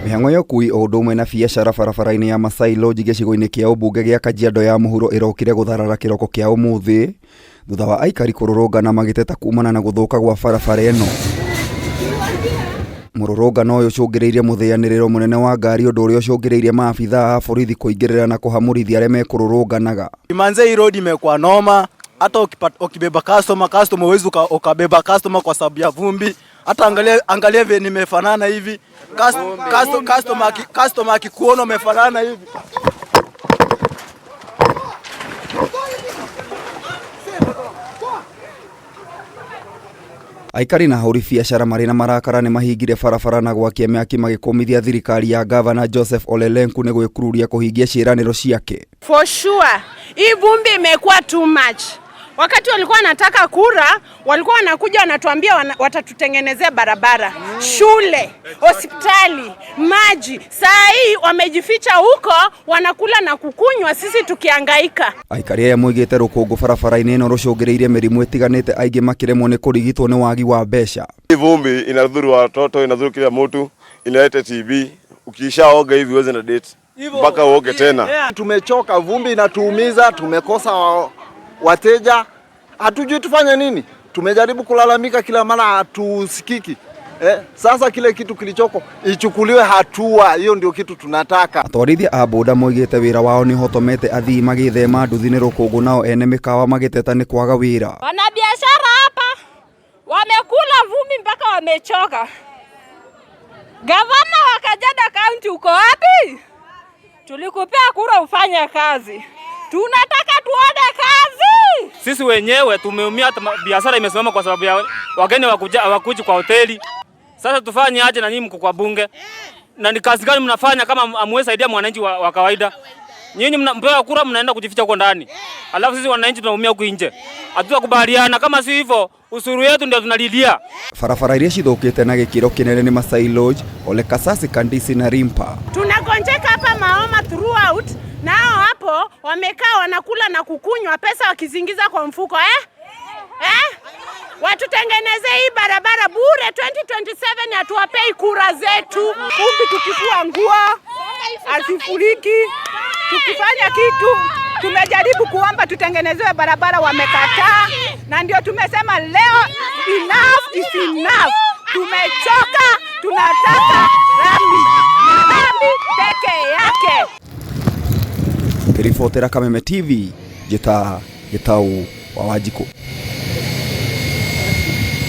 Mĩhang'o ya ũkui o ũndũ ũmwe na biacara barabara-ini ya Maasai Lodge gĩcigo-inĩ kĩa ũmbunge gĩa Kajiado ya mũhuro ĩrokire gũtharara kĩroko kĩa ũmũthĩ thutha wa Aikari kururungana magiteta kumana na gũthũka gwa barabara ĩno. Mururungano ũyũ ũcũngĩrĩirie mũthĩanĩrĩro mũnene wa ngari, ũndũ ũrĩa ũcũngĩrĩirie maabithaa a borithi kũingĩrĩra na kũhamũrithia arĩa mekururunganaga. Manze, hii road imekuwa noma, hata ukibeba customer huwezi ukabeba customer kwa sababu ya vumbi. Hata angalia vile nimefanana hivi. Customer akikuona umefanana hivi. Aikari na ahũri biacara marĩ na marakara nĩ mahingire barabara na gwakia mĩaki magĩkũmithia thirikari ya gavana Joseph Ole Lenku nĩ gwĩkururia kũhingia ciĩranĩro ciake. For sure, hii vumbi imekuwa too much. Wakati walikuwa wanataka kura, walikuwa wanakuja wanatuambia watatutengenezea barabara, shule, hospitali, maji. Saa hii wamejificha huko, wanakula na kukunywa, sisi tukihangaika. Aikari aya mwigite rukungu barabara-ini ino rucungiriirie mirimu itiganite, aingĩ makiremwo nĩ kũrigitwo nĩ wagi wa mbeca. Vumbi inadhuru watoto, inadhuru kila mtu, inaleta TB. Ukishaoga hivi uweze na date mpaka uoge tena. Tumechoka, vumbi inatuumiza, tumekosa wateja, hatujui tufanye nini. Tumejaribu kulalamika kila mara, hatusikiki. Sasa kile kitu kilichoko ichukuliwe hatua, hiyo ndio kitu tunataka. Atwarithia a boda moigite wira wao ni hotomete athii magithema nduthi-ini rukungu, nao ene mikawa magiteta ni kwaga wira. Wanabiashara hapa wamekula vumbi mpaka wamechoka. Gavana wa Kajiado kaunti, uko wapi? Tulikupea kura ufanye kazi. Tunataka tuone kazi. Sisi wenyewe tumeumia, biashara imesimama kwa sababu ya wageni wakuji kwa hoteli. Sasa tufanye aje na nyinyi mko kwa bunge? Na ni kazi gani mnafanya kama amwezi saidia mwananchi wa kawaida? Nyinyi mnapewa kura mnaenda kujificha huko ndani. Alafu sisi wananchi tunaumia huko nje. Hatutakubaliana, kama si hivyo usuru yetu ndio tunalilia. Barabara iria cithũkĩte na gĩkĩro kĩnene ni Maasai Lodge, Ole Kasasi, Kandisi na Rimpa. Tunagonjeka hapa Maoma throughout. Nao hapo wamekaa wanakula na kukunywa, pesa wakizingiza kwa mfuko. Watutengeneze hii barabara bure. 2027 hatuwapei kura zetu. Kumbi tukifua nguo asifuriki, tukifanya kitu. Tumejaribu kuomba tutengenezewe barabara, wamekataa. Na ndio tumesema leo enough is enough. Tumechoka, tunataka rami peke yake. Ripotera Kameme TV, Gitau wa Wanjikũ.